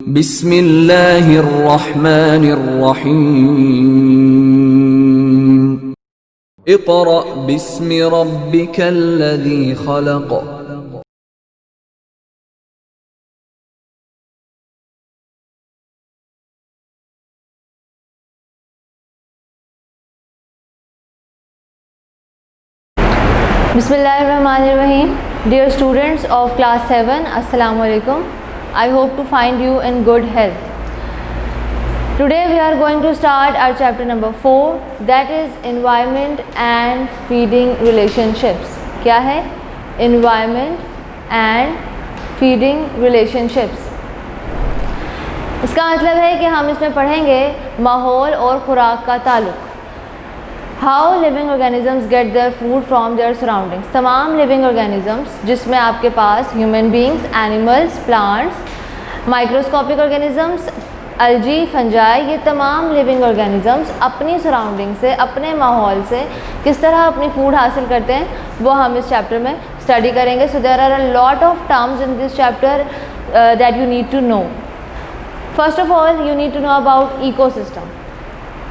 बिस्मिल्लाहिर्रहमानिर्रहीम। Iqra बिस्मि रब्बिकल्लज़ी खलक़। Bismillahirrahmanirrahim. Dear students of class 7, Assalamu alaikum. I hope to find you in good health. Today we are going to start our chapter number 4, that is environment and feeding relationships. क्या है? Environment and feeding relationships. इसका मतलब है कि हम इसमें पढ़ेंगे माहौल और खुराक का ताल्लुक़। How living organisms get their food from their surroundings. तमाम living organisms जिसमें आपके पास human beings, animals, plants, microscopic organisms, algae, fungi, ये तमाम living organisms अपनी surrounding से, अपने माहौल से किस तरह अपनी food हासिल करते हैं वो हम इस chapter में study करेंगे. So there are a lot of terms in this chapter that you need to know. First of all, you need to know about ecosystem.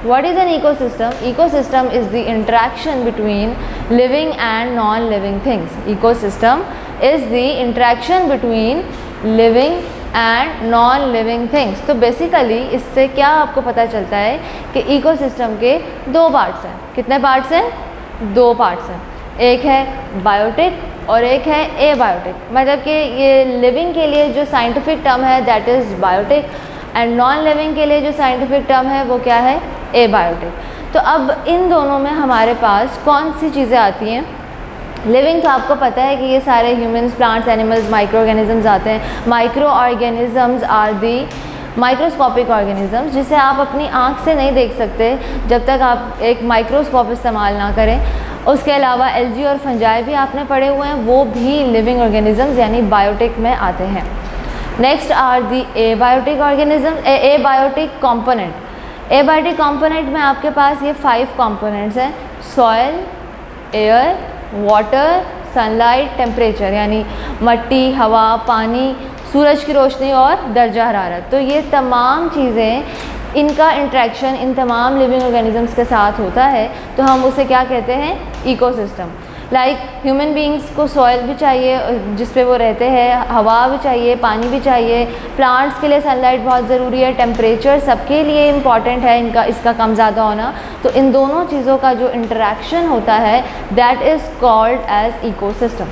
What is an ecosystem? Ecosystem is the interaction between living and non-living things. Ecosystem is the interaction between living and non-living things. तो basically इससे क्या आपको पता चलता है कि ecosystem के दो parts हैं. कितने parts हैं? दो parts हैं. एक है biotic और एक है abiotic. मतलब कि ये living के लिए जो scientific term है that is biotic and non-living के लिए जो scientific term है वो क्या है? एबायोटिक. तो अब इन दोनों में हमारे पास कौन सी चीज़ें आती हैं? लिविंग तो आपको पता है कि ये सारे humans, plants, animals, micro organisms आते हैं. Micro organisms are the microscopic organisms जिसे आप अपनी आँख से नहीं देख सकते जब तक आप एक माइक्रोस्कोप इस्तेमाल ना करें. उसके अलावा एल्गी और फंजाई भी आपने पढ़े हुए हैं, वो भी लिविंग ऑर्गेनिजम्स यानी बायोटिक में आते हैं. Next are the abiotic organism, abiotic component. एबायोटिक कंपोनेंट में आपके पास ये 5 कंपोनेंट्स हैं: soil, air, water, sunlight, temperature यानी मिट्टी, हवा, पानी, सूरज की रोशनी और दर्जा हरारत. तो ये तमाम चीज़ें, इनका इंटरेक्शन इन तमाम लिविंग ऑर्गेनिजम्स के साथ होता है तो हम उसे क्या कहते हैं? इकोसिस्टम. लाइक ह्यूमन बींग्स को सॉइल भी चाहिए जिस पे वो रहते हैं, हवा भी चाहिए, पानी भी चाहिए, प्लांट्स के लिए सनलाइट बहुत ज़रूरी है, टेम्परेचर सबके लिए इम्पॉर्टेंट है इसका कम ज़्यादा होना. तो इन दोनों चीज़ों का जो इंटरेक्शन होता है that is called as ecosystem.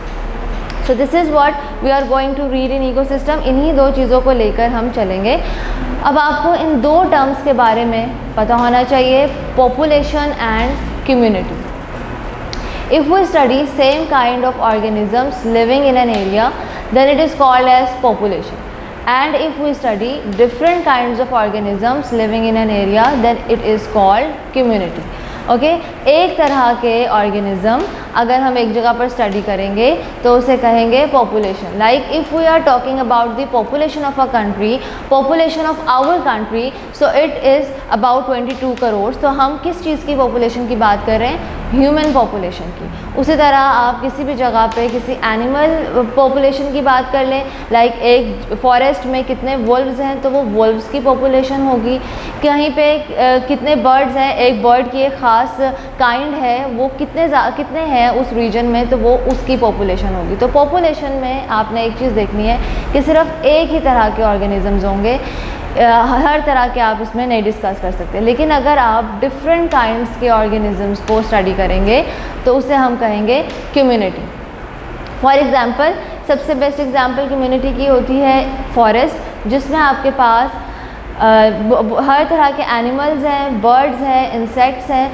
So this is what we are going to read in ecosystem. इन्हीं दो चीज़ों को लेकर हम चलेंगे. अब आपको इन दो टर्म्स के बारे में पता होना चाहिए: population and community. If we study same kind of organisms living in an area, then it is called as population. And if we study different kinds of organisms living in an area, then it is called community. Okay एक तरह के organism अगर हम एक जगह पर study करेंगे तो उसे कहेंगे population. Like if we are talking about the population of a country, population of our country, so it is about 22 crore. तो हम किस चीज़ की पॉपुलेशन की बात कर रहे हैं? ह्यूमन पॉपुलेशन की. उसी तरह आप किसी भी जगह पे किसी एनिमल पॉपुलेशन की बात कर लें. लाइक एक फॉरेस्ट में कितने वुल्व्स हैं तो वो वुल्व्स की पॉपुलेशन होगी. कहीं पे कितने बर्ड्स हैं, एक बर्ड की एक ख़ास काइंड है, वो कितने हैं उस रीजन में तो वो उसकी पॉपुलेशन होगी. तो पॉपुलेशन में आपने एक चीज़ देखनी है कि सिर्फ एक ही तरह के ऑर्गेनिजम्स होंगे, हर तरह के आप इसमें नहीं डिस्कस कर सकते. लेकिन अगर आप डिफरेंट काइंड्स के ऑर्गेनिजम्स को स्टडी करेंगे तो उसे हम कहेंगे कम्युनिटी. फॉर एग्ज़ाम्पल, सबसे बेस्ट एग्ज़ाम्पल कम्युनिटी की होती है फॉरेस्ट, जिसमें आपके पास हर तरह के एनिमल्स हैं, बर्ड्स हैं, इंसेक्ट्स हैं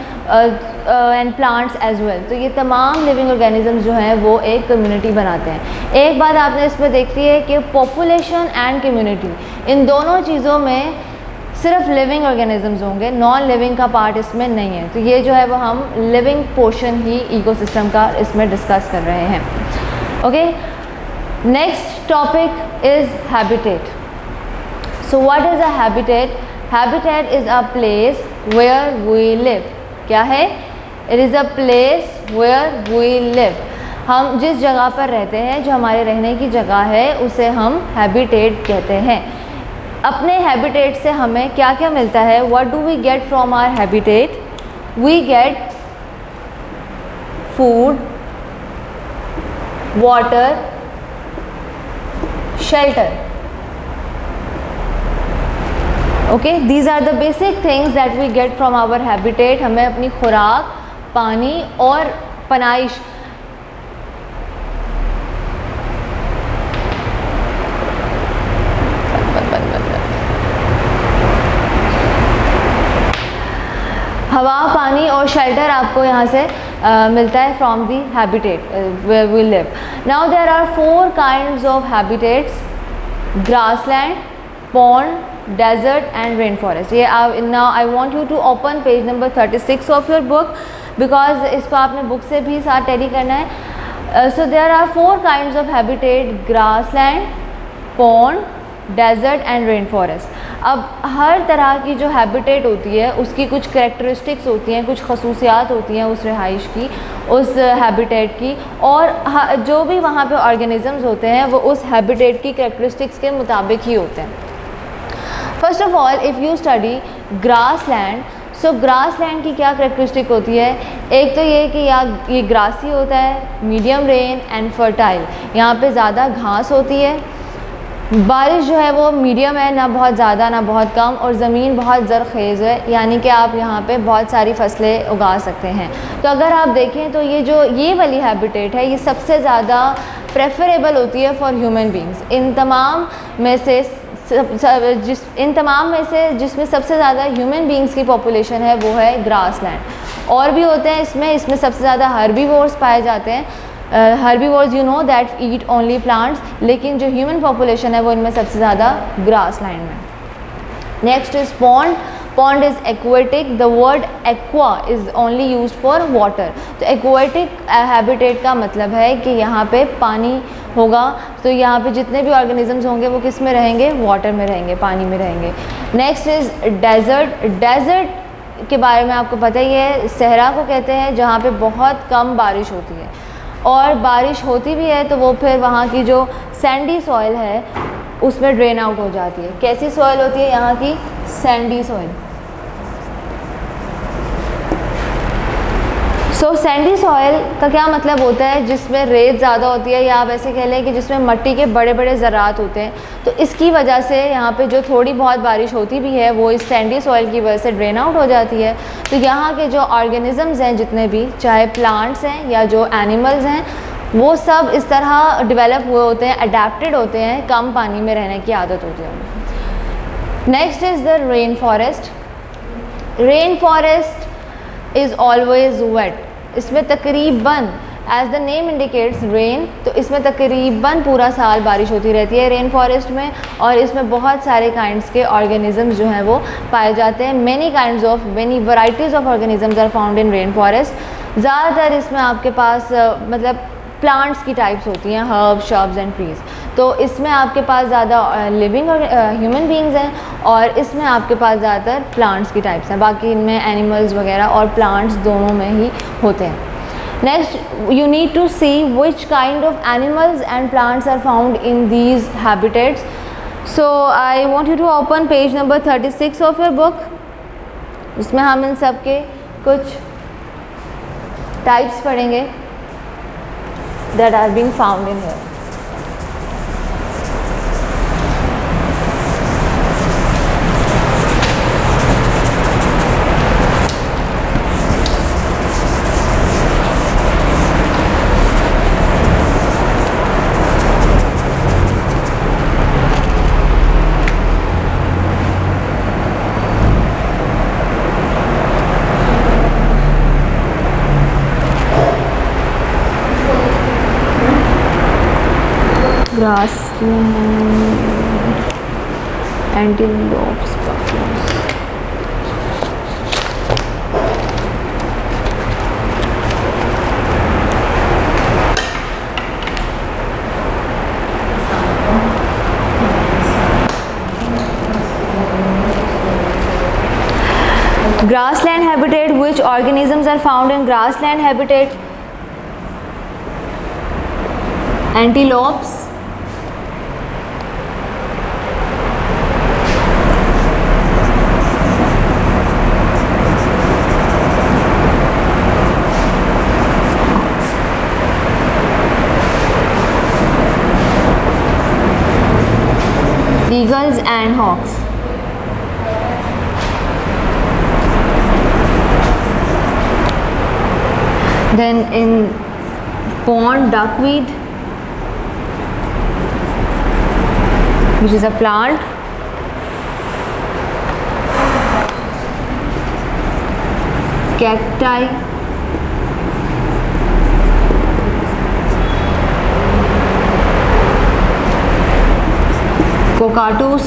एंड प्लांट्स एज वेल. तो ये तमाम लिविंग ऑर्गेनिजम्स जो हैं वो एक कम्युनिटी बनाते हैं. एक बात आपने इसमें देखी है कि पॉपुलेशन एंड कम्युनिटी, इन दोनों चीज़ों में सिर्फ लिविंग ऑर्गेनिजम्स होंगे, नॉन लिविंग का पार्ट इसमें नहीं है. तो ये जो है वो हम लिविंग पोर्शन ही इकोसिस्टम का इसमें डिस्कस कर रहे हैं. Okay, next topic is habitat. So what is a habitat? Habitat is a place where we live. क्या है? It is a place where we live. हम जिस जगह पर रहते हैं, जो हमारे रहने की जगह है, उसे हम हैबिटेट कहते हैं. अपने हैबिटेट से हमें क्या क्या मिलता है? What do we get from our habitat? We get food, water, shelter. Okay, these are the basic things that we get from our habitat. हमें अपनी खुराक, पानी और पनाइश हवा, पानी और शेल्टर आपको यहाँ से मिलता है from the habitat where we live. Now there are 4 kinds of habitats: grassland, pond, desert and rain forest. ये now I want you to open page number 36 of your book, because इसको आपने book से भी साथ tally करना है. So there are 4 kinds of habitat: grassland, pond, desert and rain forest. अब हर तरह की जो हैबिटेट होती है उसकी कुछ करैक्टरिस्टिक्स होती हैं, कुछ खसूसियात होती हैं उस रिहाइश की, उस हैबिटेट की, और जो भी वहाँ पे ऑर्गेनिज़म्स होते हैं वो उस हैबिटेट की करैक्टरिस्टिक्स के मुताबिक ही होते हैं. First of all, if you study grassland, so grassland की क्या करैक्टरिस्टिक होती है? एक तो ये कि ये ग्रासी होता है, मीडियम रेन एंड फर्टाइल. यहाँ पे ज़्यादा घास होती है, बारिश जो है वो मीडियम है, ना बहुत ज़्यादा ना बहुत कम, और ज़मीन बहुत ज़रख़ेज़ है, यानी कि आप यहाँ पे बहुत सारी फसलें उगा सकते हैं. तो अगर आप देखें तो ये वाली हैबिटेट है, ये सबसे ज़्यादा प्रेफरेबल होती है फॉर ह्यूमन बींग्स. इन तमाम में से जिसमें सबसे ज़्यादा ह्यूमन बींग्स की पॉपुलेशन है वो है ग्रासलैंड. और भी होते हैं इसमें सबसे ज़्यादा हर्बीवोर्स पाए जाते हैं. Herbivores you know that eat only plants, लेकिन जो ह्यूमन पॉपुलेशन है वो इनमें सबसे ज़्यादा ग्रासलैंड में. Next is pond. Pond is aquatic. The word aqua is only used for water. तो एक्वेटिक हैबिटेट का मतलब है कि यहाँ पे पानी होगा, तो यहाँ पे जितने भी ऑर्गेनिजम्स होंगे वो किस में रहेंगे? वाटर में रहेंगे, पानी में रहेंगे. Next is desert. डेजर्ट के बारे में आपको पता ही है, सहरा को कहते हैं जहाँ पे बहुत कम बारिश होती है, और बारिश होती भी है तो वो फिर वहाँ की जो सैंडी सॉइल है उसमें ड्रेन आउट हो जाती है. कैसी सॉइल होती है यहाँ की? Sandy soil. So sandy soil का क्या मतलब होता है? जिसमें रेत ज़्यादा होती है, या आप ऐसे कह लें कि जिसमें मिट्टी के बड़े बड़े ज़रात होते हैं. तो इसकी वजह से यहाँ पे जो थोड़ी बहुत बारिश होती भी है वो इस सैंडी सॉइल की वजह से ड्रेन आउट हो जाती है. तो यहाँ के जो ऑर्गेनिज़म्स हैं जितने भी, चाहे प्लांट्स हैं या जो एनिमल्स हैं, वो सब इस तरह डेवलप हुए होते हैं, अडेप्टेड होते हैं, कम पानी में रहने की आदत होती है. Next is the rain forest. Rain forest is always wet. इसमें तकरीबन, as the name indicates rain, तो इसमें तकरीबन पूरा साल बारिश होती रहती है रेन फॉरेस्ट में, और इसमें बहुत सारे काइंड्स के ऑर्गेनिजम्स जो हैं वो पाए जाते हैं. Many varieties of organisms are found in rain forest. ज़्यादातर इसमें आपके पास मतलब प्लांट्स की टाइप्स होती हैं, हर्ब्स, श्रब्स एंड ट्रीज़. तो इसमें आपके पास ज़्यादा लिविंग और ह्यूमन बींग्स हैं, और इसमें आपके पास ज़्यादातर प्लांट्स की टाइप्स हैं. बाकी इनमें एनिमल्स वगैरह और प्लांट्स दोनों में ही होते हैं. Next, you need to see which kind of animals and plants are found in these habitats. So I want you to open page number 36 of your book. इसमें हम इन सब के कुछ टाइप्स पढ़ेंगे that are being found in here. Grassland, antelopes, buffaloes. Grassland habitat. Which organisms are found in grassland habitat? Antelopes, eagles and hawks. Then in pond, duckweed, which is a plant. Cacti, cockatoos,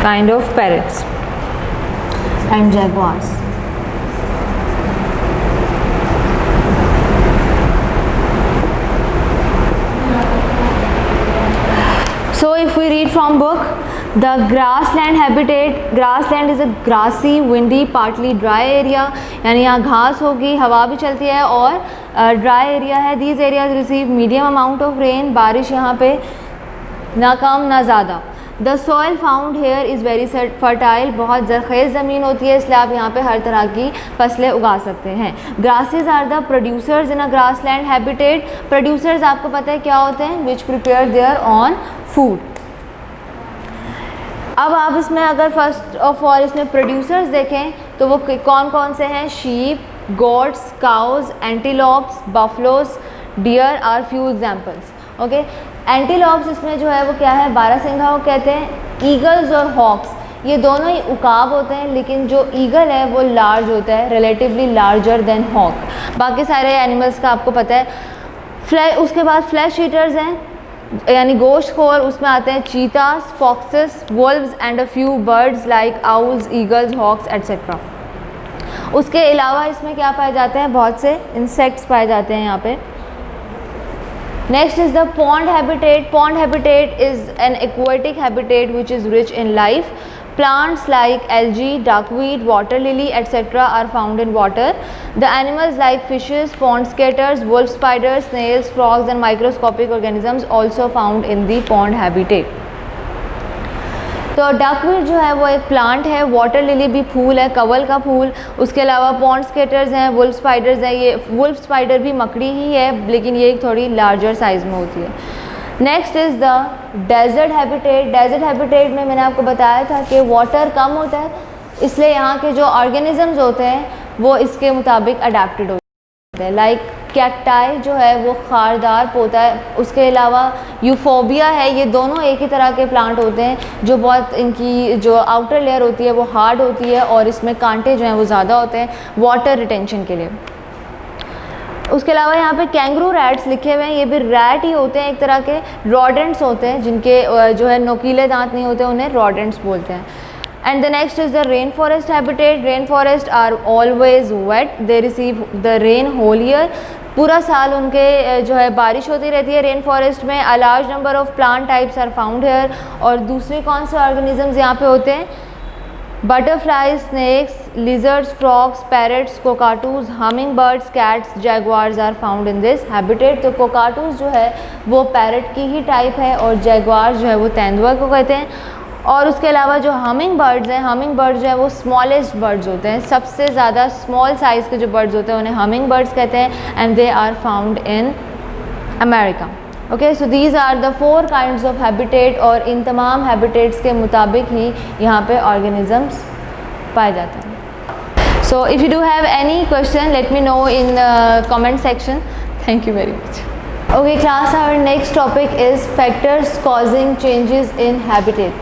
kind of parrots, and jaguars. So if we read from book, the grassland habitat, grassland is a grassy, windy, partly dry area, यानी यहाँ घास होगी, हवा भी चलती है और dry area है. These areas receive medium amount of rain, बारिश यहाँ पे ना कम ना ज़्यादा. The soil found here is very fertile, बहुत ज़रख़ेज़ ज़मीन होती है, इसलिए आप यहाँ पे हर तरह की फसलें उगा सकते हैं. Grasses are the producers in a grassland habitat. Producers आपको पता है क्या होते हैं? Which prepare their own food. अब आप इसमें अगर फर्स्ट ऑफ ऑल इसमें प्रोड्यूसर्स देखें तो वो कौन कौन से हैं? Sheep, goats, cows, antelopes, buffaloes, deer are few examples. Okay, antelopes इसमें जो है वो क्या है? बारहसिंघा को कहते हैं. ईगल्स और हॉक्स ये दोनों ही उकाब होते हैं, लेकिन जो ईगल है वो लार्ज होता है, रिलेटिवली लार्जर देन हॉक. बाकी सारे एनिमल्स का आपको पता है. उसके बाद फ्लैश ईटर्स हैं यानी गोश्तखोर, उसमें आते हैं cheetahs, foxes, wolves and a few birds like owls, eagles, hawks etcetera. उसके अलावा इसमें क्या पाए जाते हैं? बहुत से इंसेक्ट्स पाए जाते हैं यहाँ पे. Next is the pond habitat. Pond habitat is an aquatic habitat which is rich in life. Plants like algae, duckweed, water lily, etc. are found in water. The animals like fishes, pond skaters, wolf spiders, snails, frogs and microscopic organisms also found in the pond habitat. तो duckweed जो है वो एक plant है, water lily भी फूल है, कवल का फूल. उसके अलावा पॉन्ड स्केटर्स हैं, वुल्फ स्पाइडर्स हैं. ये वुल्फ स्पाइडर भी मकड़ी ही है, लेकिन ये थोड़ी लार्जर साइज़ में होती है. Next is the desert habitat. Desert habitat में मैंने आपको बताया था कि वाटर कम होता है, इसलिए यहाँ के जो ऑर्गेनिजम्स होते हैं वो इसके मुताबिक अडेप्टेड होते हैं. लाइक कैक्टाई जो है वो खारदार पौधा है. उसके अलावा यूफोबिया है. ये दोनों एक ही तरह के प्लांट होते हैं जो बहुत इनकी जो आउटर लेयर होती है वो हार्ड होती है और इसमें कांटे जो हैं वो ज़्यादा होते हैं वाटर रिटेंशन के लिए. उसके अलावा यहाँ पे कैंगरू रैट्स लिखे हुए हैं. ये भी रैट ही होते हैं, एक तरह के रॉडेंट्स होते हैं जिनके जो है नोकीले दांत नहीं होते, उन्हें रॉडेंट्स बोलते हैं. And the next is the rain forest habitat. Rain forest are always wet, they receive the rain whole year. पूरा साल उनके जो है बारिश होती रहती है रेन फॉरेस्ट में. A large number of plant types are found here. और दूसरे कौन से ऑर्गेनिजम्स यहाँ पे होते हैं? Butterflies, snakes, lizards, frogs, parrots, cockatoos, hummingbirds, cats, jaguars are found in this habitat. तो कोकाटूज जो है वो पैरट की ही टाइप है और जैगवार जो है वो तेंदुआ को कहते हैं. और उसके अलावा जो हमिंग बर्ड्स हैं, हमिंग बर्ड्स जो है वो स्मॉलेस्ट बर्ड्स होते हैं. सबसे ज़्यादा स्मॉल साइज़ के जो बर्ड्स होते हैं उन्हें हमिंग बर्ड्स कहते हैं. And they are found in America. Okay, so these are the 4 kinds of habitat. और इन तमाम हैबिटेट्स के मुताबिक ही यहाँ पे ऑर्गेनिजम्स पाए जाते हैं. So if you do have any question let me know in comment section. Thank you very much. Okay class, our next topic is factors causing changes in habitat.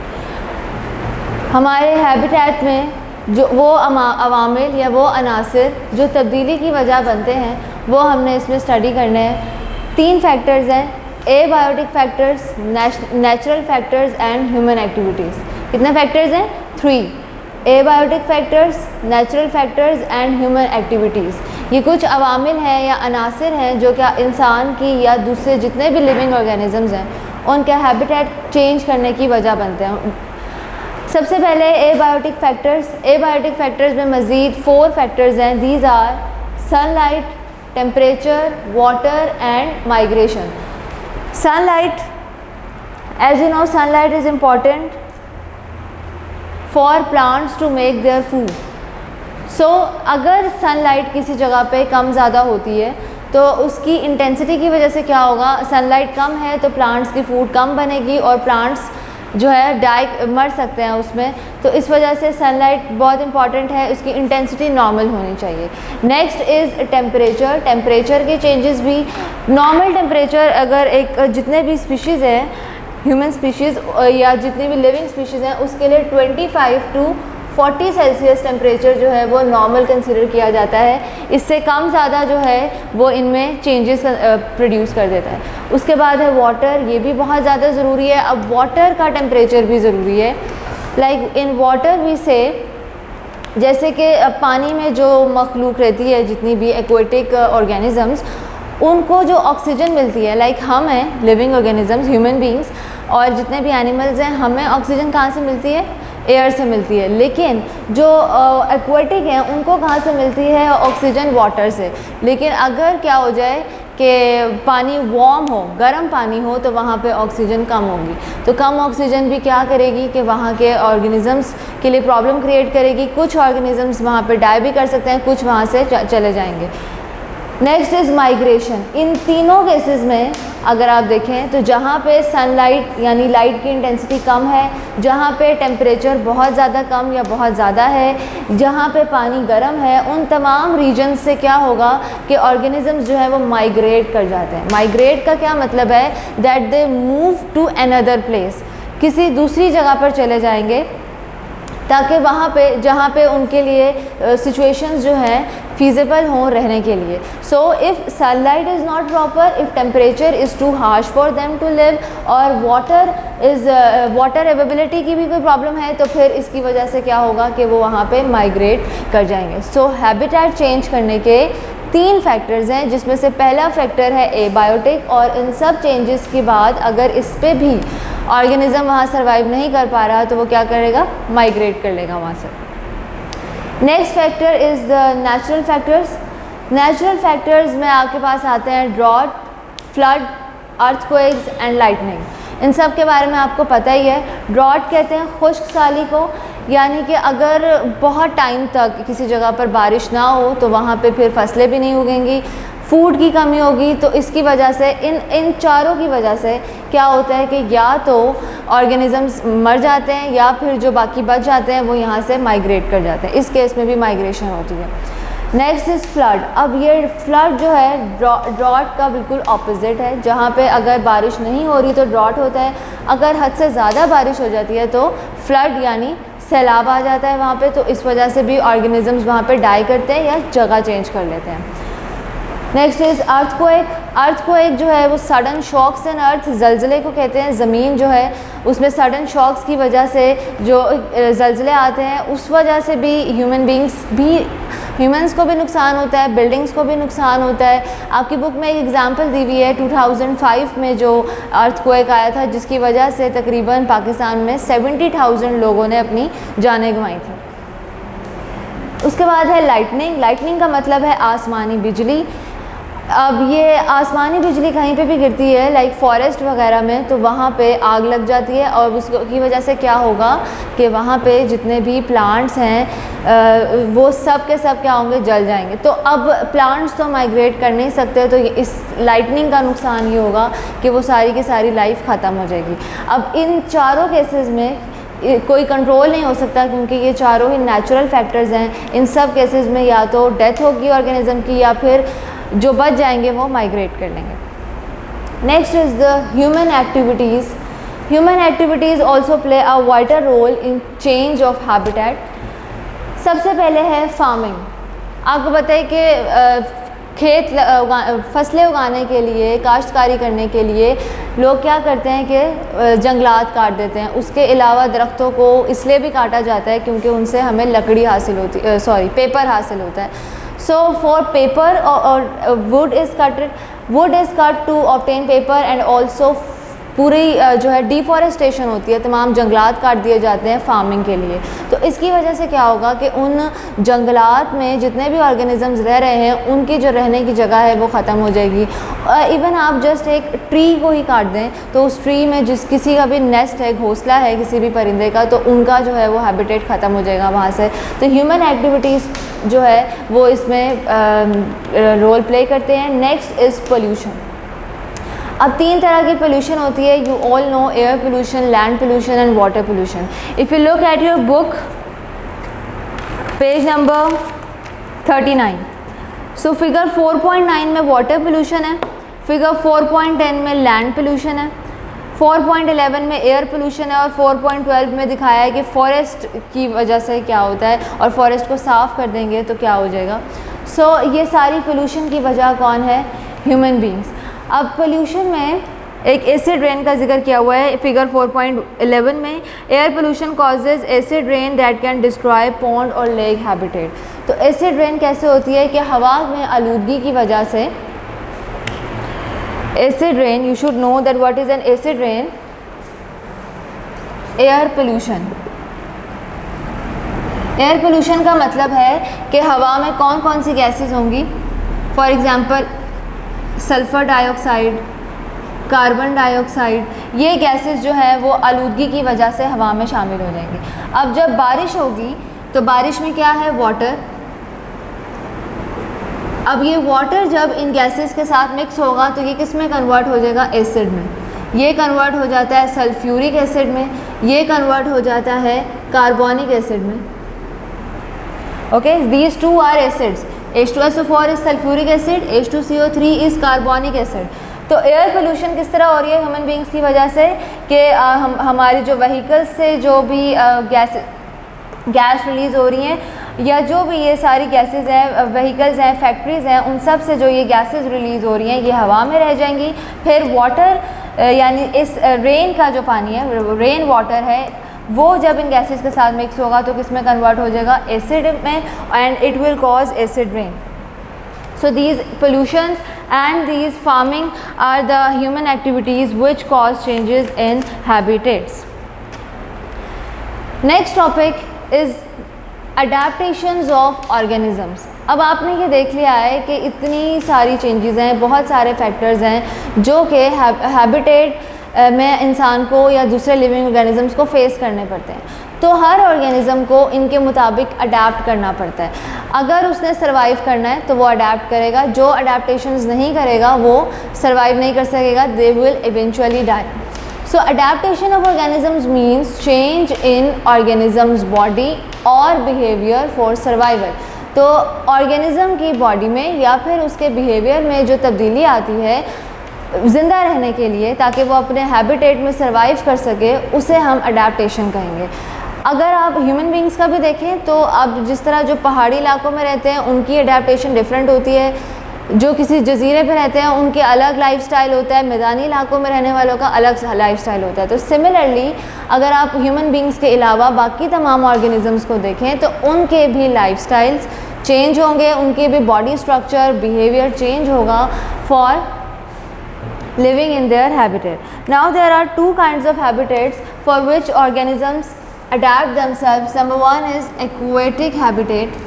हमारे हैबिटेट में जो वो अवामिल या वो अनासिर जो तब्दीली की वजह बनते हैं वो हमने इसमें स्टडी करने हैं. 3 फैक्टर्स हैं: abiotic factors, natural factors and human activities. कितने फैक्टर्स हैं? 3. Abiotic factors, natural factors and human activities. ये कुछ अवामिल हैं या अनासिर हैं जो क्या इंसान की या दूसरे जितने भी लिविंग ऑर्गेनिजम्स हैं उनका हैबिटेट चेंज करने की वजह बनते हैं. सबसे पहले एबायोटिक फैक्टर्स. एबायोटिक फैक्टर्स में मज़ीद 4 फैक्टर्स हैं. These are sunlight, temperature, water and migration. Sunlight, as you know, sunlight is important for plants to make their food. सो अगर सनलाइट किसी जगह पे कम ज़्यादा होती है तो उसकी इंटेंसिटी की वजह से क्या होगा, सनलाइट कम है तो प्लांट्स की फूड कम बनेगी और प्लांट्स जो है मर सकते हैं उसमें। तो इस वजह से सनलाइट बहुत इंपॉर्टेंट है, उसकी इंटेंसिटी नॉर्मल होनी चाहिए। Next is temperature. टेम्परेचर के चेंजेस भी, नॉर्मल टेम्परेचर अगर एक जितने भी स्पीशीज़ हैं, ह्यूमन स्पीशीज़ या जितनी भी लिविंग स्पीशीज़ हैं, उसके लिए 25 to 40 सेल्सियस टेम्परेचर जो है वो नॉर्मल कंसिडर किया जाता है। इससे कम ज़्यादा जो है वो इनमें चेंजेस प्रोड्यूस कर देता है। उसके बाद है वाटर, ये भी बहुत ज़्यादा ज़रूरी है। अब वाटर का टेम्परेचर भी ज़रूरी है। लाइक इन वाटर वी से, जैसे कि पानी में जो मखलूक रहती है, जितनी भी एक्वेटिक ऑर्गेनिज़म्स, उनको जो ऑक्सीजन मिलती है, लाइक हम हैं लिविंग ऑर्गेनिज़म्स, ह्यूमन बींग्स, और जितने भी एनिमल्स हैं, हमें ऑक्सीजन कहाँ से मिलती है, एयर से मिलती है। लेकिन जो एक्वेटिक हैं उनको कहाँ से मिलती है, ऑक्सीजन वाटर से। लेकिन अगर क्या हो जाए कि पानी वार्म हो, गर्म पानी हो, तो वहाँ पे ऑक्सीजन कम होगी। तो कम ऑक्सीजन भी क्या करेगी कि वहाँ के ऑर्गेनिज़म्स के लिए प्रॉब्लम क्रिएट करेगी। कुछ ऑर्गेनिज़म्स वहाँ पे डाई भी कर सकते हैं, कुछ वहाँ से चले जाएंगे। Next is migration. इन तीनों केसेस में अगर आप देखें तो जहाँ पे सनलाइट यानी लाइट की इंटेंसिटी कम है, जहाँ पे टेम्परेचर बहुत ज़्यादा कम या बहुत ज़्यादा है, जहाँ पे पानी गर्म है, उन तमाम रीजन से क्या होगा कि ऑर्गेनिज़म्स जो है वो माइग्रेट कर जाते हैं। माइग्रेट का क्या मतलब है, that they move to another place, किसी दूसरी जगह पर चले जाएंगे ताकि वहाँ पे जहाँ पे उनके लिए सिचुएशंस जो हैं feasible हों रहने के लिए। So if sunlight is not proper, if temperature is too harsh for them to live, और वाटर अवेलेबिलिटी की भी कोई प्रॉब्लम है, तो फिर इसकी वजह से क्या होगा कि वो वहाँ पे माइग्रेट कर जाएंगे। सो हैबिटेट चेंज करने के 3 फैक्टर्स हैं, जिसमें से पहला फैक्टर है एबायोटिक, और इन सब चेंजेस के बाद अगर इस पे भी ऑर्गेनिज़म वहाँ सर्वाइव नहीं कर पा रहा तो वो क्या करेगा, माइग्रेट कर लेगा वहाँ से। Next factor is the natural factors. Natural factors में आपके पास आते हैं drought, flood, earthquakes and lightning. इन सब के बारे में आपको पता ही है। ड्रॉट कहते हैं खुश्क साली को, यानी कि अगर बहुत टाइम तक किसी जगह पर बारिश ना हो तो वहाँ पे फिर फसलें भी नहीं उगेंगी, फूड की कमी होगी। तो इसकी वजह से इन चारों की वजह से क्या होता है कि या तो ऑर्गेनिज़म्स मर जाते हैं या फिर जो बाकी बच जाते हैं वो यहाँ से माइग्रेट कर जाते हैं। इस केस में भी माइग्रेशन होती है। Next is flood. अब ये फ्लड जो है ड्रॉट का बिल्कुल ऑपोजिट है। जहाँ पे अगर बारिश नहीं हो रही तो ड्रॉट होता है, अगर हद से ज़्यादा बारिश हो जाती है तो फ्लड यानी सैलाब आ जाता है वहाँ पे। तो इस वजह से भी ऑर्गेनिज़म्स वहाँ पे डाई करते हैं या जगह चेंज कर लेते हैं। Next is earthquake. अर्थक्वेक जो है वो सडन शॉक्स इन अर्थ, ज़लज़ले को कहते हैं। ज़मीन जो है उसमें सडन शॉक्स की वजह से जो ज़लज़ले आते हैं, उस वजह से भी ह्यूमंस को भी नुकसान होता है, बिल्डिंग्स को भी नुकसान होता है। आपकी बुक में एक एग्जांपल दी हुई है 2005 में जो अर्थक्वेक आया था, जिसकी वजह से तकरीबन पाकिस्तान में 70,000 लोगों ने अपनी जानें गंवाई थी। उसके बाद है लाइटनिंग। लाइटनिंग का मतलब है आसमानी बिजली। अब ये आसमानी बिजली कहीं पे भी गिरती है, लाइक फॉरेस्ट वगैरह में, तो वहाँ पे आग लग जाती है और उसकी वजह से क्या होगा कि वहाँ पे जितने भी प्लांट्स हैं वो सब के सब क्या होंगे, जल जाएंगे। तो अब प्लांट्स तो माइग्रेट कर नहीं सकते, तो इस लाइटनिंग का नुकसान ये होगा कि वो सारी की सारी लाइफ ख़त्म हो जाएगी। अब इन चारों केसेस में कोई कंट्रोल नहीं हो सकता, क्योंकि ये चारों ही नेचुरल फैक्टर्स हैं। इन सब केसेस में या तो डेथ होगी ऑर्गेनिज्म की, या फिर जो बच जाएंगे वो माइग्रेट कर लेंगे। Next is the human activities. Human activities also play a vital role in change of habitat. सबसे पहले है फार्मिंग। आपको बताइए कि फसलें उगाने के लिए, काश्तकारी करने के लिए लोग क्या करते हैं कि जंगलात काट देते हैं। उसके अलावा दरख्तों को इसलिए भी काटा जाता है क्योंकि उनसे हमें लकड़ी हासिल होती, पेपर हासिल होता है। So for paper or wood is cut to obtain paper, and also पूरी जो है डिफॉरेस्टेशन होती है, तमाम जंगलात काट दिए जाते हैं फार्मिंग के लिए। तो इसकी वजह से क्या होगा कि उन जंगलात में जितने भी ऑर्गेनिजम्स रह रहे हैं उनकी जो रहने की जगह है वो ख़त्म हो जाएगी। इवन आप जस्ट एक ट्री को ही काट दें तो उस ट्री में किसी का भी नेस्ट है, घोंसला है किसी भी परिंदे का, तो उनका जो है वो हैबिटेट ख़त्म हो जाएगा वहाँ से। तो ह्यूमन एक्टिविटीज़ जो है वो इसमें रोल प्ले करते हैं। Next is pollution. अब 3 तरह की पोल्यूशन होती है, you all know, air pollution, land pollution and water pollution. If you look at your book page number 39, so figure 4.9 में वाटर पोल्यूशन है, फिगर 4.10 में लैंड पोल्यूशन है, 4.11 में एयर पोल्यूशन है और 4.12 में दिखाया है कि फॉरेस्ट की वजह से क्या होता है और फॉरेस्ट को साफ़ कर देंगे तो क्या हो जाएगा। सो ये सारी पोल्यूशन की वजह कौन है? Human beings. अब पोल्यूशन में एक एसिड रेन का जिक्र किया हुआ है फिगर 4.11 में। Air pollution causes acid rain that can destroy pond और लेक हैबिटेट। तो एसिड रेन कैसे होती है कि हवा में आलूदगी की वजह से acid rain, you should know that what is an acid rain? Air pollution. Air pollution का मतलब है कि हवा में कौन कौन सी गैसेस होंगी। For example sulphur dioxide, carbon dioxide, ये गैसेस जो है वो आलूदगी की वजह से हवा में शामिल हो जाएंगी। अब जब बारिश होगी तो बारिश में क्या है? वाटर। अब ये वाटर जब इन गैसेस के साथ मिक्स होगा तो ये किस में कन्वर्ट हो जाएगा? एसिड में। ये कन्वर्ट हो जाता है सल्फ्यूरिक एसिड में, ये कन्वर्ट हो जाता है कार्बोनिक एसिड में। Okay, these two are acids. H2SO4 is sulphuric acid, H2CO3 is carbonic acid. तो एयर पोल्यूशन किस तरह हो रही है ह्यूमन बींग्स की वजह से कि हमारी जो व्हीकल्स से जो भी गैस रिलीज़ हो रही हैं या जो भी ये सारी गैसेस हैं, व्हीकल्स हैं, फैक्ट्रीज़ हैं, उन सब से जो ये गैसेस रिलीज़ हो रही हैं ये हवा में रह जाएंगी। फिर वाटर यानी इस रेन का जो पानी है, रेन वाटर है, वो जब इन गैसेस के साथ मिक्स होगा तो किस में कन्वर्ट हो जाएगा? एसिड में, and it will cause acid rain. So these pollutions and these farming are the human activities which cause changes in habitats. Next topic is adaptations of organisms. अब आपने ये देख लिया है कि इतनी सारी चेंजेस हैं, बहुत सारे फैक्टर्स हैं जो कि हैबिटेट में इंसान को या दूसरे लिविंग ऑर्गेनिजम्स को फेस करने पड़ते हैं। तो हर ऑर्गेनिज़म को इनके मुताबिक अडेप्ट करना पड़ता है। अगर उसने सर्वाइव करना है तो वो अडेप्ट करेगा, जो अडेप्टेशंस नहीं करेगा वो सर्वाइव नहीं कर सकेगा, they will eventually die. So adaptation of organisms means change in organisms body और बिहेवियर फॉर सर्वाइवल। तो ऑर्गेनिज़म की बॉडी में या फिर उसके बिहेवियर में जो तब्दीली आती है ज़िंदा रहने के लिए ताकि वो अपने हैबिटेट में सर्वाइव कर सके, उसे हम अडेप्टेशन कहेंगे। अगर आप ह्यूमन बींग्स का भी देखें तो अब जिस तरह जो पहाड़ी इलाकों में रहते हैं उनकी अडेप्टेशन डिफरेंट होती है, जो किसी जजीरे पे रहते हैं उनके अलग लाइफस्टाइल होता है, मैदानी इलाकों में रहने वालों का अलग लाइफस्टाइल होता है। तो सिमिलरली अगर आप ह्यूमन बींग्स के अलावा बाकी तमाम ऑर्गेनिजम्स को देखें तो उनके भी लाइफस्टाइल्स चेंज होंगे, उनके भी बॉडी स्ट्रक्चर, बिहेवियर चेंज होगा for living in their habitat. Now there are two kinds of habitats for which organisms adapt themselves. Number one is aquatic habitat,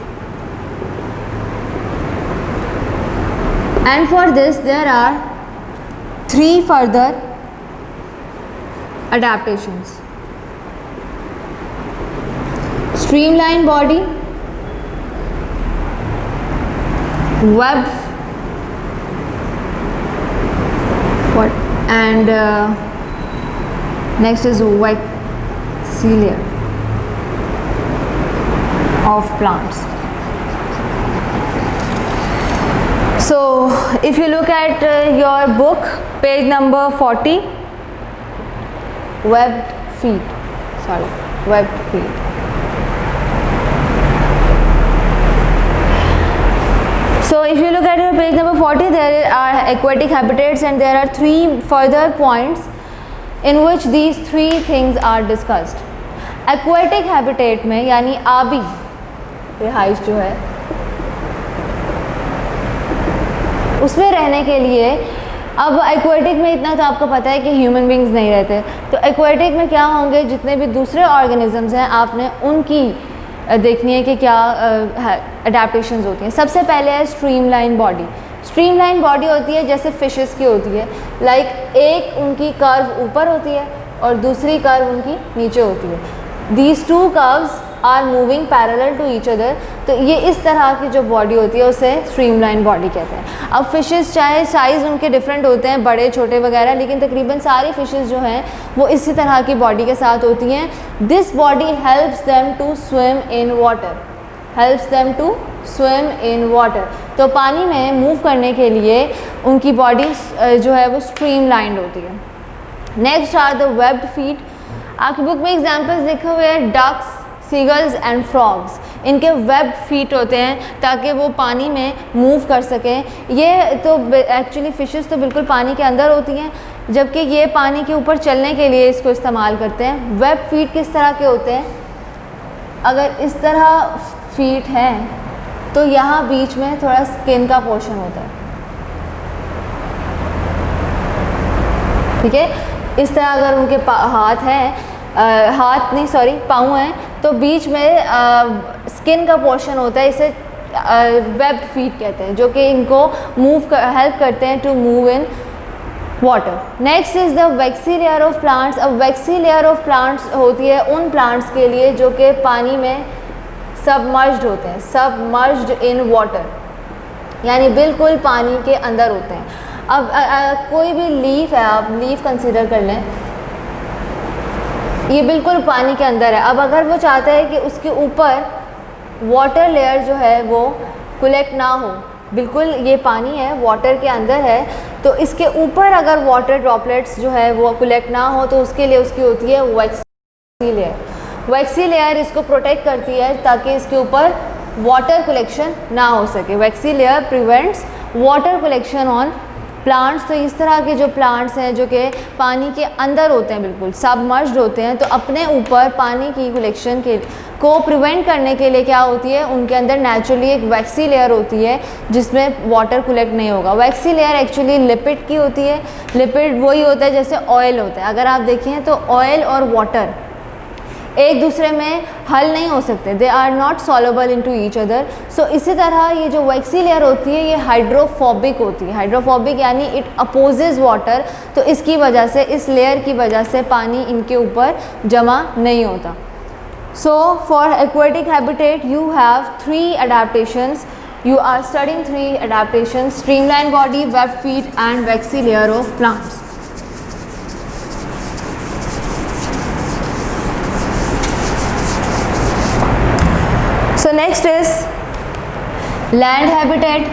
and for this there are 3 further adaptations: streamlined body, webbed and next is vexillia of plants. So if you look at your book page number 40, webbed feet. So if you look at your page number 40, there are aquatic habitats and there are 3 further points in which these 3 things are discussed. Aquatic habitat में यानी आबी रिहाइश जो है उसमें रहने के लिए, अब एक्वेटिक में इतना तो आपको पता है कि ह्यूमन बींग्स नहीं रहते, तो एक्वेटिक में क्या होंगे, जितने भी दूसरे ऑर्गेनिजम्स हैं आपने उनकी देखनी है कि क्या अडेप्टेशंस होती हैं। सबसे पहले है स्ट्रीमलाइन बॉडी। स्ट्रीमलाइन बॉडी होती है जैसे फिशेस की होती है, लाइक एक उनकी कर्व ऊपर होती है और दूसरी कर्व उनकी नीचे होती है। These 2 curves are moving parallel to each other, तो ये इस तरह की जो बॉडी होती है उसे स्ट्रीमलाइन बॉडी कहते हैं। अब फिशेस चाहे साइज़ उनके डिफरेंट होते हैं, बड़े छोटे वगैरह, लेकिन तकरीबन सारी फिशेस जो हैं वो इसी तरह की बॉडी के साथ होती हैं। This body helps them to swim in water, helps them to swim in water. तो पानी में मूव करने के लिए उनकी बॉडी जो है वो स्ट्रीमलाइंड होती है। Next are the webbed feet. आपकी बुक में एग्जाम्पल्स लिखे हुए हैं डक्स, सीगल्स एंड फ्रॉग्स। इनके वेब फीट होते हैं ताकि वो पानी में मूव कर सकें। ये तो एक्चुअली फ़िशेस तो बिल्कुल पानी के अंदर होती हैं, जबकि ये पानी के ऊपर चलने के लिए इसको इस्तेमाल करते हैं। वेब फीट किस तरह के होते हैं? अगर इस तरह फीट हैं तो यहाँ बीच में थोड़ा स्किन का पोर्शन होता है, ठीक है। इस तरह अगर उनके हाथ हैं, हाथ नहीं सॉरी पाँव हैं, तो बीच में स्किन का पोर्शन होता है, इसे वेब फीट कहते हैं, जो कि इनको हेल्प करते हैं to move in water. Next is the waxy layer of plants. अब वैक्सी लेयर ऑफ प्लांट्स होती है उन प्लांट्स के लिए जो कि पानी में सबमर्ज्ड होते हैं, सबमर्ज्ड इन वाटर, यानी बिल्कुल पानी के अंदर होते हैं। अब कोई भी लीफ है, आप लीफ कंसीडर कर लें, ये बिल्कुल पानी के अंदर है। अब अगर वो चाहता है कि उसके ऊपर वाटर लेयर जो है वो कलेक्ट ना हो, बिल्कुल ये पानी है, वाटर के अंदर है, तो इसके ऊपर अगर वाटर ड्रॉपलेट्स जो है वो कलेक्ट ना हो तो उसके लिए उसकी होती है वैक्सी लेयर। वैक्सी लेयर इसको प्रोटेक्ट करती है ताकि इसके ऊपर वाटर कलेक्शन ना हो सके। Waxy layer prevents water collection on plants. तो इस तरह के जो प्लांट्स हैं जो कि पानी के अंदर होते हैं, बिल्कुल सबमर्ज्ड होते हैं, तो अपने ऊपर पानी की कलेक्शन को प्रिवेंट करने के लिए क्या होती है, उनके अंदर नेचुरली एक वैक्सी लेयर होती है जिसमें वाटर कलेक्ट नहीं होगा। वैक्सी लेयर एक्चुअली लिपिड की होती है। लिपिड वही होता है जैसे ऑयल होता है। अगर आप देखें तो ऑयल और वाटर एक दूसरे में हल नहीं हो सकते, they are not soluble into each other. So इसी तरह ये जो वैक्सी लेयर होती है ये हाइड्रोफोबिक होती है। हाइड्रोफोबिक यानी इट अपोजेज वाटर, तो इसकी वजह से, इस लेयर की वजह से पानी इनके ऊपर जमा नहीं होता। So for aquatic habitat you have 3 adaptations. You are studying 3 adaptations: streamline body, web feet and waxy layer of plants. So next is land habitat.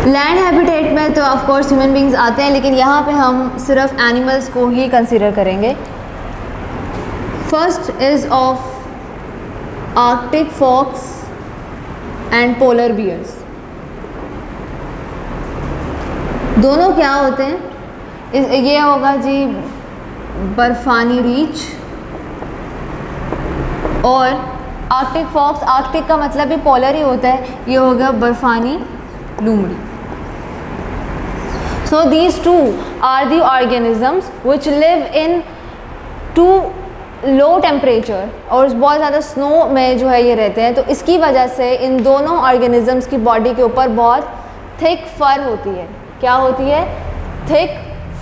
Land habitat में तो ऑफ कोर्स ह्यूमन बींग्स आते हैं, लेकिन यहाँ पे हम सिर्फ animals को ही कंसीडर करेंगे। First is of Arctic fox and polar bears. दोनों क्या होते हैं? ये होगा जी बर्फानी रीछ, और आर्कटिक फॉक्स, आर्कटिक का मतलब भी पोलर ही होता है, ये होगा बर्फानी लोमड़ी। So these two are the organisms which live in too low temperature, और बहुत ज़्यादा स्नो में जो है ये रहते हैं, तो इसकी वजह से इन दोनों ऑर्गेनिजम्स की बॉडी के ऊपर बहुत थिक फर होती है। क्या होती है? थिक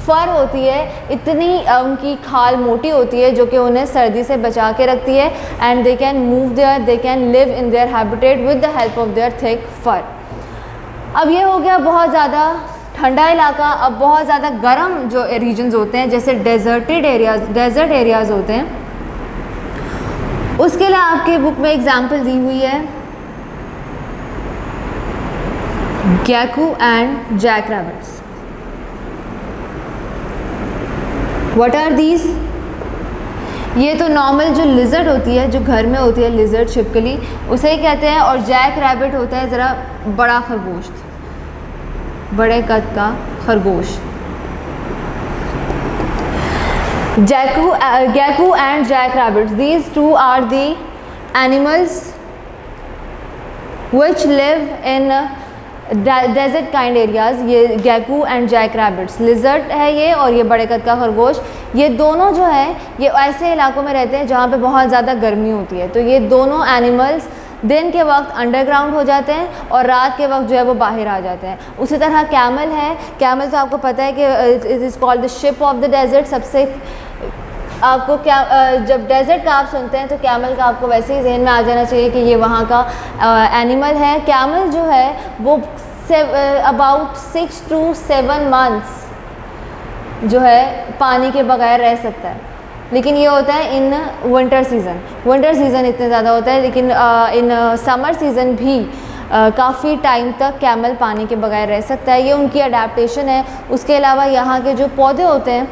फर होती है। इतनी उनकी खाल मोटी होती है जो कि उन्हें सर्दी से बचा के रखती है, and they can move there, they can live in their habitat with the help of their thick fur. अब ये हो गया बहुत ज़्यादा ठंडा इलाका। अब बहुत ज़्यादा गर्म जो रीजन्स होते हैं, जैसे डेजर्ट एरियाज़ होते हैं, उसके लिए आपके बुक में एग्जाम्पल दी हुई है gecko and jack rabbits. What are these? ये तो नॉर्मल जो लिजर्ड होती है, जो घर में होती है, लिजर्ड छिपकली, उसे ही कहते हैं। और जैक रैबिट होता है ज़रा बड़ा खरगोश, बड़े कद का खरगोश। Gecko and jack rabbits, these two are the animals which live in desert kind areas. ये gecko and jack rabbits, lizard है ये और ये बड़े कद का खरगोश, ये दोनों जो है ये ऐसे इलाकों में रहते हैं जहाँ पे बहुत ज़्यादा गर्मी होती है। तो ये दोनों एनिमल्स दिन के वक्त अंडरग्राउंड हो जाते हैं और रात के वक्त जो है वो बाहर आ जाते हैं। उसी तरह कैमल है। कैमल तो आपको पता है कि it is called the ship of the desert. सबसे आपको क्या जब डेजर्ट का आप सुनते हैं तो कैमल का आपको वैसे ही जहन में आ जाना चाहिए कि ये वहाँ का एनिमल है। कैमल जो है वो अबाउट 6 to 7 months जो है पानी के बगैर रह सकता है, लेकिन ये होता है इन विंटर सीज़न इतने ज़्यादा होता है, लेकिन इन समर सीज़न भी काफ़ी टाइम तक कैमल पानी के बगैर रह सकता है। ये उनकी अडेप्टेशन है। उसके अलावा यहाँ के जो पौधे होते हैं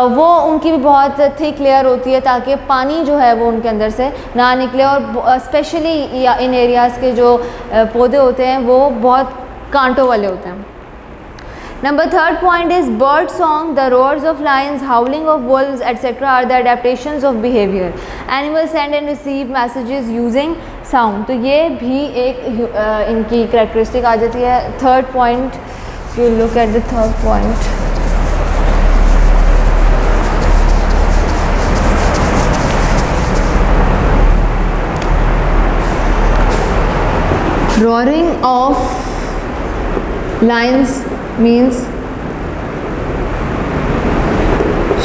वो उनकी भी बहुत थिक लेयर होती है ताकि पानी जो है वो उनके अंदर से ना निकले, और स्पेशली इन एरियाज़ के जो पौधे होते हैं वो बहुत कांटों वाले होते हैं। Number 3rd point is bird song, the roars of lions, howling of wolves, etc. are the adaptations of behavior. Animals send and receive messages using sound. तो ये भी एक इनकी characteristic आ जाती है। 3rd point, if you look at the 3rd point, roaring of lions means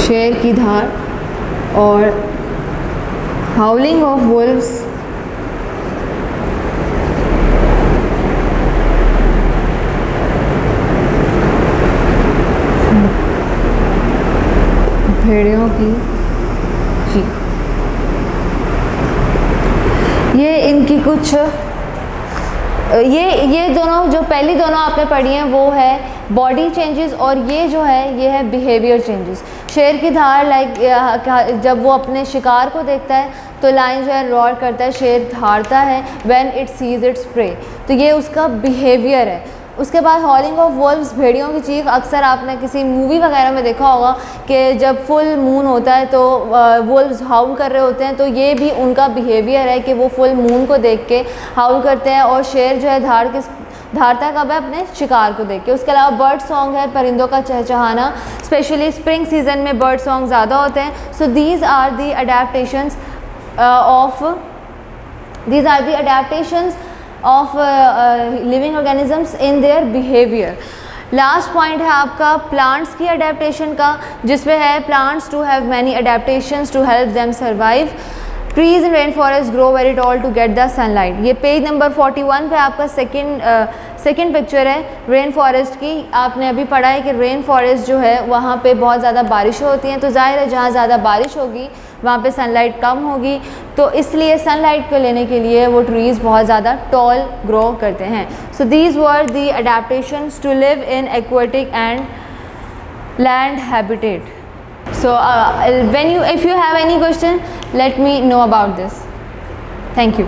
शेर की धार, और हाउलिंग ऑफ वुल्व्स भेड़ियों की चीख। ये इनकी कुछ ये दोनों जो पहली दोनों आपने पढ़ी हैं वो है बॉडी चेंजेस, और ये जो है ये है बिहेवियर चेंजेस। शेर की धार लाइक जब वो अपने शिकार को देखता है तो लायन जो है रॉर करता है, शेर धारता है when it sees its prey, तो ये उसका बिहेवियर है। उसके बाद हॉलिंग ऑफ वुल्व्स, भेड़ियों की चीख। अक्सर आपने किसी मूवी वगैरह में देखा होगा कि जब फुल मून होता है तो वुल्व्स हाउल कर रहे होते हैं, तो ये भी उनका बिहेवियर है कि वो फुल मून को देख के हाउल करते हैं, और शेर जो है धारता कब है? अपने शिकार को देख के। उसके अलावा बर्ड सॉन्ग है, परिंदों का चहचहाना, स्पेशली स्प्रिंग सीजन में बर्ड सॉन्ग ज़्यादा होते हैं। So these are the adaptations of living organisms in their behaviour. Last point है आपका प्लांट्स की अडेप्टेशन का, जिसमें है plants to have many adaptations to help them survive. Trees in rain forest grow very tall to get the sunlight. ये page number 41 पे आपका second picture है रेन फॉरेस्ट की। आपने अभी पढ़ा है कि रेन फॉरेस्ट जो है वहाँ पे बहुत ज़्यादा बारिशें होती हैं, तो जाहिर है जहाँ ज़्यादा बारिश होगी वहाँ पे सनलाइट कम होगी, तो इसलिए सनलाइट को लेने के लिए वो ट्रीज़ बहुत ज़्यादा टॉल ग्रो करते हैं। So these were the adaptations to live in aquatic and land habitat. So if you have any question, let me know about this. Thank you.